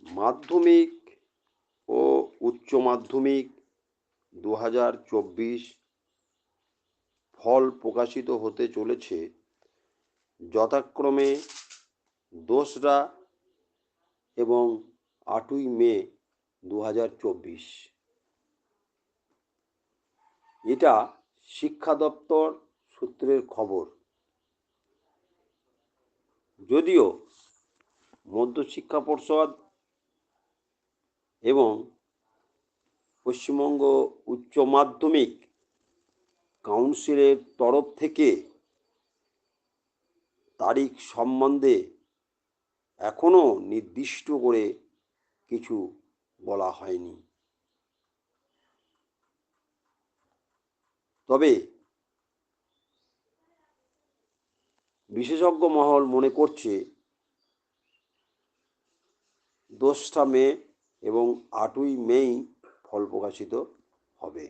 মাধ্যমিক ও উচ্চ মাধ্যমিক 2024 ফল প্রকাশিত হতে চলেছে যথাক্রমে 2রা এবং 8ই মে 2024। এটা শিক্ষা দপ্তর সূত্রের খবর। যদিও মধ্যশিক্ষা পর্ষদ এবং পশ্চিমবঙ্গ উচ্চ মাধ্যমিক কাউন্সিলের তরফ থেকে তারিখ সম্বন্ধে এখনো নির্দিষ্ট করে কিছু বলা হয়নি। তবে বিশেষজ্ঞ মহল মনে করছে 2রা মে এবং 8ই মেই ফল প্রকাশিত হবে।